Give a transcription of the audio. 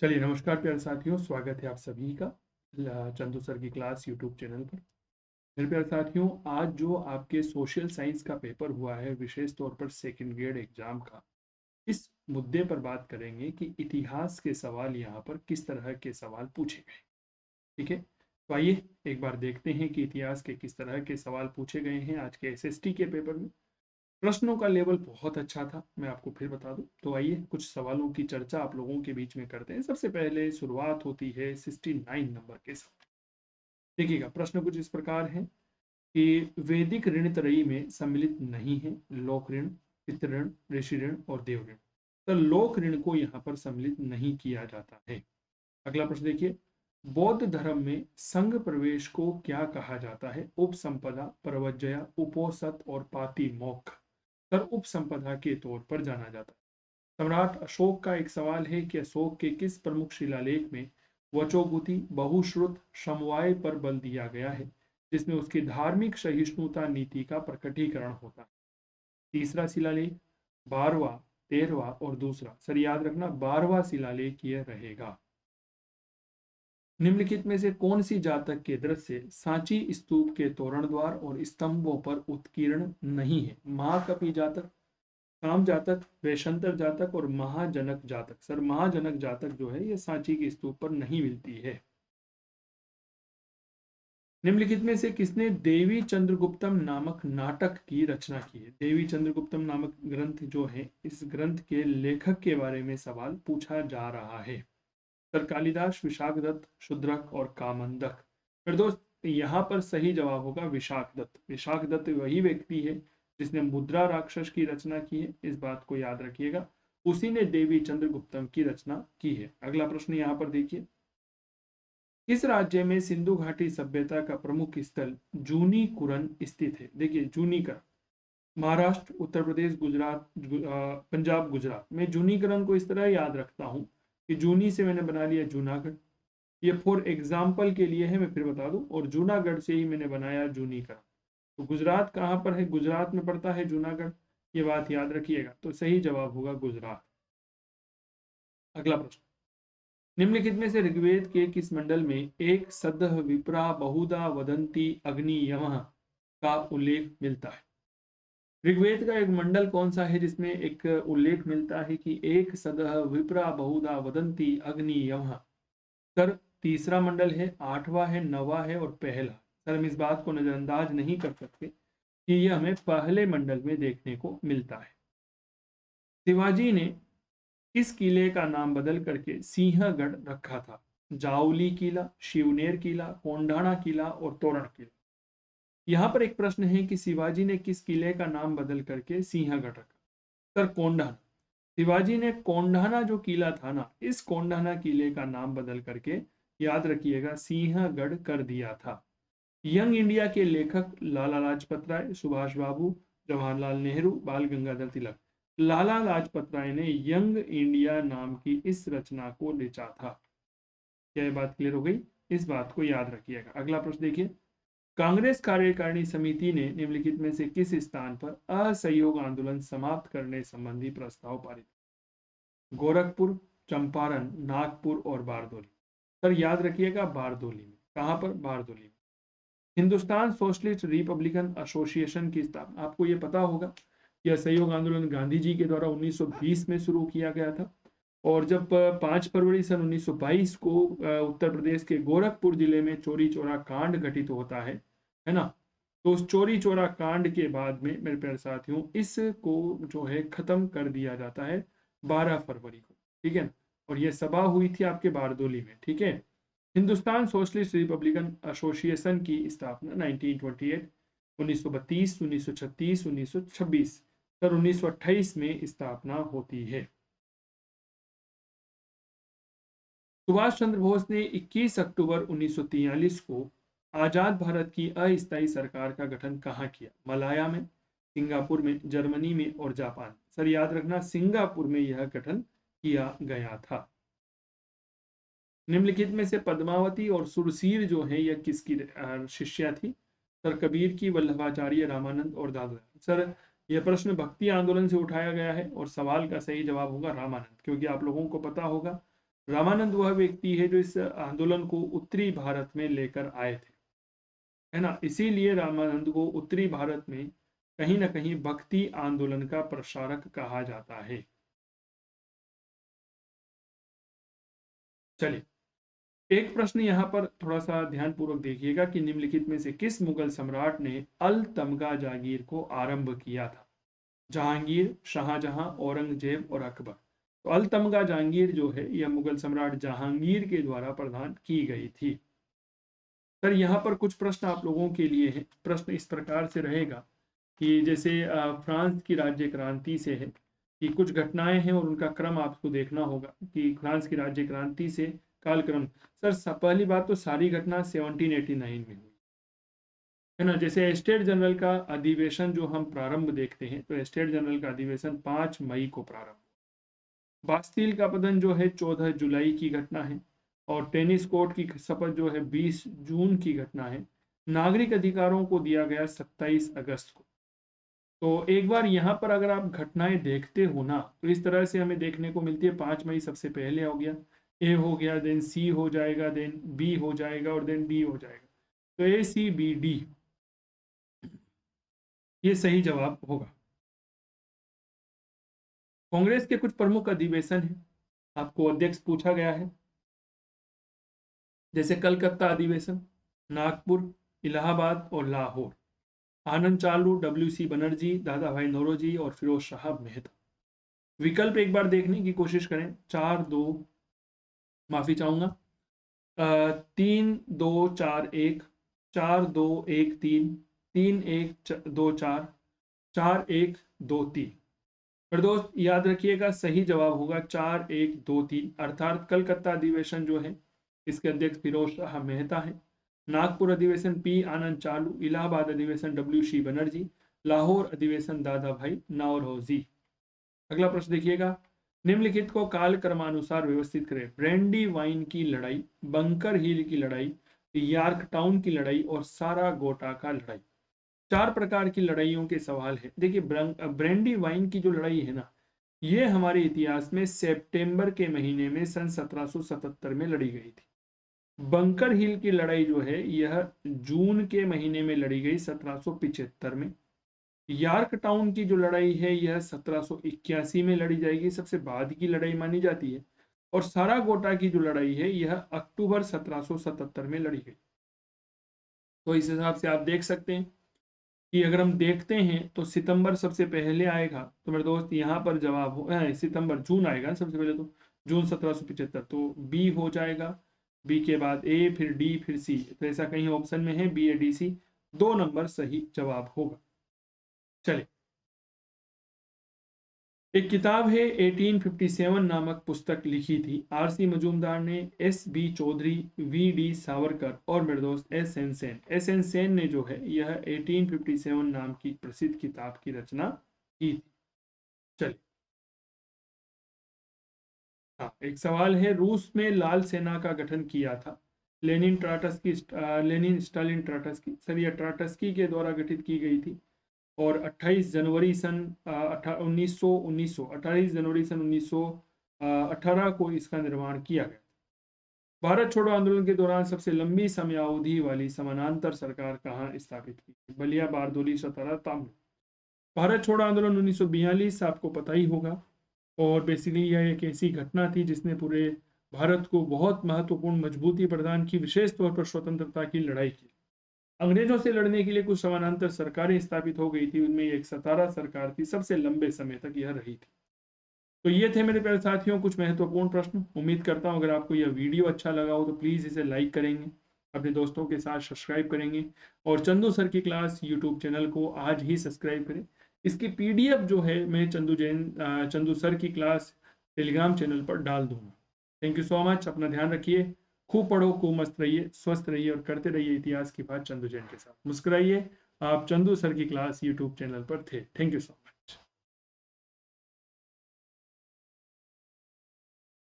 चलिए नमस्कार प्यारे साथियों, स्वागत है आप सभी का चंदू सर की क्लास यूट्यूब चैनल पर। मेरे प्यारे साथियों, आज जो आपके सोशल साइंस का पेपर हुआ है, विशेष तौर पर सेकंड ग्रेड एग्जाम का, इस मुद्दे पर बात करेंगे कि इतिहास के सवाल यहाँ पर किस तरह के सवाल पूछे गए। ठीक है, तो आइए एक बार देखते हैं कि इतिहास के किस तरह के सवाल पूछे गए हैं आज के एसएसटी के पेपर में। प्रश्नों का लेवल बहुत अच्छा था, मैं आपको फिर बता दूं। तो आइए कुछ सवालों की चर्चा आप लोगों के बीच में करते हैं। सबसे पहले शुरुआत होती है 69 नंबर के साथ। देखिएगा, प्रश्न कुछ इस प्रकार है कि वैदिक ऋण त्रयी में सम्मिलित नहीं है लोक ऋण, पितृ ऋण, ऋषि ऋण और देव ऋण। तो लोक ऋण को यहाँ पर सम्मिलित नहीं किया जाता है। अगला प्रश्न देखिए, बौद्ध धर्म में संघ प्रवेश को क्या कहा जाता है? उपसंपदा, परवज्जया, उपोसत और पाति मोक्ष। कर उपसंपदा के तौर पर जाना जाता है। सम्राट अशोक का एक सवाल है कि अशोक के किस प्रमुख शिलालेख में वचोगुति बहुश्रुत समवाय पर बल दिया गया है, जिसमें उसकी धार्मिक सहिष्णुता नीति का प्रकटीकरण होता है? तीसरा शिलालेख, 12वां, 13वां और दूसरा। सर याद रखना 12वां शिलालेख यह रहेगा। निम्नलिखित में से कौन सी जातक के दृश्य सांची स्तूप के तोरण द्वार और स्तंभों पर उत्कीर्ण नहीं है? महाकपि जातक, काम जातक, वैशंतर जातक और महाजनक जातक। सर महाजनक जातक जो है ये सांची के स्तूप पर नहीं मिलती है। निम्नलिखित में से किसने देवी चंद्रगुप्तम नामक नाटक की रचना की है? देवी चंद्रगुप्तम नामक ग्रंथ जो है, इस ग्रंथ के लेखक के बारे में सवाल पूछा जा रहा है। सर कालिदास, विशाखदत्त, शूद्रक और कामंदक। फिर दोस्त यहाँ पर सही जवाब होगा विशाखदत्त। विशाखदत्त वही व्यक्ति है जिसने मुद्रा राक्षस की रचना की है, इस बात को याद रखिएगा। उसी ने देवी चंद्रगुप्तम की रचना की है। अगला प्रश्न यहाँ पर देखिए, किस राज्य में सिंधु घाटी सभ्यता का प्रमुख स्थल जूनी कुरन स्थित है? देखिए जूनीकरण, महाराष्ट्र, उत्तर प्रदेश, गुजरात, पंजाब, गुजरात। मैं जूनीकरण को इस तरह याद रखता हूँ कि जूनी से मैंने बना लिया जूनागढ़। ये फॉर एग्जाम्पल के लिए है, मैं फिर बता दूं। और जूनागढ़ से ही मैंने बनाया जूनीकरण। तो गुजरात कहाँ पर है? गुजरात में पड़ता है जूनागढ़। ये बात याद रखिएगा। तो सही जवाब होगा गुजरात। अगला प्रश्न, निम्नलिखित में से ऋग्वेद के किस मंडल में एक सदः विप्रा बहुधा वदंती अग्नि यमः का उल्लेख मिलता है? ऋग्वेद का एक मंडल कौन सा है जिसमें एक उल्लेख मिलता है कि एक सदः विप्रा बहुधा वदंती अग्नि यमः? सर तीसरा मंडल है, आठवां है, नवा है और पहला। सर हम इस बात को नजरअंदाज नहीं कर सकते कि यह हमें पहले मंडल में देखने को मिलता है। शिवाजी ने किस किले का नाम बदल करके सिंहगढ़ रखा था? जावली किला, शिवनेर किला, कोंढाणा किला और तोरण किला। यहाँ पर एक प्रश्न है कि शिवाजी ने किस किले का नाम बदल करके सिंहगढ़ रखा? सर कोंढाणा। शिवाजी ने कोंढाणा जो किला था ना, इस कोंढाणा किले का नाम बदल करके, याद रखिएगा, सिंहगढ़ कर दिया था। यंग इंडिया के लेखक लाला लाजपत राय, सुभाष बाबू, जवाहरलाल नेहरू, बाल गंगाधर तिलक। लाला लाजपत राय ने यंग इंडिया नाम की इस रचना को लिखा था। क्या ये बात क्लियर हो गई? इस बात को याद रखिएगा। अगला प्रश्न देखिए, कांग्रेस कार्यकारिणी समिति ने निम्नलिखित में से किस स्थान पर असहयोग आंदोलन समाप्त करने संबंधी प्रस्ताव पारित? गोरखपुर, चंपारण, नागपुर और बारदोली। सर याद रखिएगा बारदोली में। कहां पर? बारदोली में। हिंदुस्तान सोशलिस्ट रिपब्लिकन एसोसिएशन की स्थापना, आपको यह पता होगा, यह असहयोग आंदोलन गांधी जी के द्वारा 1920 में शुरू किया गया था। और जब 5 फरवरी सन 1922 को उत्तर प्रदेश के गोरखपुर जिले में चोरी चोरा कांड घटित होता है ना, तो उस चोरी चोरा कांड के बाद में मेरे प्यारे साथियों इसको जो है खत्म कर दिया जाता है 12 फरवरी को। ठीक है, और यह सभा हुई थी आपके बारदोली में। ठीक है, हिंदुस्तान सोशलिस्ट रिपब्लिकन एसोसिएशन की स्थापना 1928, 1932, 1936, 1926, सर 1928 में स्थापना होती है। सुभाष चंद्र बोस ने 21 अक्टूबर 1943 को आजाद भारत की अस्थायी सरकार का गठन कहाँ किया? मलाया में, सिंगापुर में, जर्मनी में और जापान। सर याद रखना सिंगापुर में यह गठन किया गया था। निम्नलिखित में से पद्मावती और सुरसीर जो है यह किसकी शिष्या थी? सर कबीर की, वल्लभाचार्य, रामानंद और दादरा। सर यह प्रश्न भक्ति आंदोलन से उठाया गया है और सवाल का सही जवाब होगा रामानंद, क्योंकि आप लोगों को पता होगा रामानंद वह व्यक्ति है जो इस आंदोलन को उत्तरी भारत में लेकर आए थे, है ना। इसीलिए रामानंद को उत्तरी भारत में कहीं ना कहीं भक्ति आंदोलन का प्रसारक कहा जाता है। चलिए, एक प्रश्न यहाँ पर थोड़ा सा ध्यानपूर्वक देखिएगा कि निम्नलिखित में से किस मुगल सम्राट ने अल तमगा जागीर को आरंभ किया था? जहांगीर, शाहजहां, औरंगजेब और अकबर। तो अल तमगा जागीर जो है यह मुगल सम्राट जहांगीर के द्वारा प्रदान की गई थी। सर यहाँ पर कुछ प्रश्न आप लोगों के लिए है। प्रश्न इस प्रकार से रहेगा कि जैसे फ्रांस की राज्य क्रांति से है कि कुछ घटनाएं हैं और उनका क्रम आपको देखना होगा कि फ्रांस की राज्य क्रांति से कालक्रम। सर पहली बात तो सारी घटना 1789 में हुई, है ना। जैसे स्टेट जनरल का अधिवेशन जो हम प्रारंभ देखते हैं, तो स्टेट जनरल का अधिवेशन 5 मई को प्रारंभ। बास्टील का पतन जो है 14 जुलाई की घटना है, और टेनिस कोर्ट की शपथ जो है 20 जून की घटना है। नागरिक अधिकारों को दिया गया 27 अगस्त को। तो एक बार यहाँ पर अगर आप घटनाएं देखते हो ना, तो इस तरह से हमें देखने को मिलती है। 5 मई सबसे पहले हो गया, ए हो गया, देन सी हो जाएगा, देन बी हो जाएगा और देन डी हो जाएगा। तो ए सी बी डी ये सही जवाब होगा। कांग्रेस के कुछ प्रमुख अधिवेशन हैं, आपको अध्यक्ष पूछा गया है। जैसे कलकत्ता अधिवेशन, नागपुर, इलाहाबाद और लाहौर। आनंद चालू, डब्ल्यू सी बनर्जी, दादा भाई नौरोजी और फिरोज शाह मेहता। विकल्प एक बार देखने की कोशिश करें। 4-2, माफी चाहूंगा, 3-2-4-1, 4-2-1-3, 3-1-2-4, 4-1-2-3। पर दोस्त याद रखिएगा सही जवाब होगा 4-1-2-3, अर्थात कलकत्ता अधिवेशन जो है इसके अध्यक्ष फिरोज शाह मेहता है। नागपुर अधिवेशन पी आनंद चालू, इलाहाबाद अधिवेशन डब्ल्यू सी बनर्जी, लाहौर अधिवेशन दादा भाई नौरोजी। अगला प्रश्न देखिएगा, निम्नलिखित को काल क्रमानुसार व्यवस्थित करें। ब्रेंडी वाइन की लड़ाई, बंकर हिल की लड़ाई, यॉर्क टाउन की लड़ाई और सारागोटा का लड़ाई। 4 प्रकार की लड़ाइयों के सवाल है। देखिए, ब्रेंडी वाइन की जो लड़ाई है ना, ये हमारे इतिहास में सितंबर के महीने में सन 1777 में लड़ी गई थी। बंकर हिल की लड़ाई जो है यह जून के महीने में लड़ी गई 1775 में। यॉर्क टाउन की जो लड़ाई है यह 1781 में लड़ी जाएगी, सबसे बाद की लड़ाई मानी जाती है। और सारागोटा की जो लड़ाई है यह अक्टूबर 1777 में लड़ी गई। तो इस हिसाब से आप देख सकते हैं कि अगर हम देखते हैं तो सितंबर सबसे पहले आएगा। तो मेरे दोस्त यहाँ पर जवाब हो सितंबर, जून आएगा सबसे पहले, तो जून 1775, तो बी हो जाएगा। बी के बाद ए, फिर डी, फिर सी। तो ऐसा कहीं ऑप्शन में है बी, ए, डी, सी, 2 नंबर सही जवाब होगा। चलिए, एक किताब है 1857 नामक पुस्तक लिखी थी आर.सी. मजूमदार ने, एस.बी. चौधरी, वी.डी. सावरकर और मेरे दोस्त एस.एन. सेन। एस.एन. सेन ने जो है यह 1857 नाम की प्रसिद्ध किताब की रचना की थी। चलिए, हाँ, एक सवाल है, रूस में लाल सेना का गठन किया था लेनिन ट्राटस्की, लेनिन स्टालिन ट्राटस्की। सर यह ट्राटस्की के द्वारा गठित की गई थी और 28 जनवरी सन 1918 को इसका निर्माण किया गया। भारत छोड़ो आंदोलन के दौरान सबसे लंबी समयावधि वाली समानांतर सरकार कहाँ स्थापित की? बलिया, बारदोली, सतारा, तामिल। भारत छोड़ो आंदोलन 1942 आपको पता ही होगा, और बेसिकली यह एक ऐसी घटना थी जिसने पूरे भारत को बहुत महत्वपूर्ण मजबूती प्रदान की, विशेष तौर पर स्वतंत्रता की लड़ाई की। अंग्रेजों से लड़ने के लिए कुछ समानांतर सरकारें स्थापित हो गई थी, उनमें एक सतारा सरकार थी, सबसे लंबे समय तक यह रही थी। तो ये थे मेरे प्यारे साथियों कुछ महत्वपूर्ण प्रश्न। उम्मीद करता हूं अगर आपको यह वीडियो अच्छा लगा हो तो प्लीज़ इसे लाइक करेंगे, अपने दोस्तों के साथ सब्सक्राइब करेंगे, और चंदू सर की क्लास यूट्यूब चैनल को आज ही सब्सक्राइब करें। इसकी पीडीएफ जो है मैं चंदू सर की क्लास टेलीग्राम चैनल पर डाल दूंगा। Thank you so much. अपना ध्यान रखिए, खूब पढ़ो, खूब मस्त रहिए, स्वस्थ रहिए और करते रहिए इतिहास की बात चंदू जैन के साथ। मुस्कुराइए। आप चंदू सर की क्लास यूट्यूब चैनल पर थे। Thank you so much.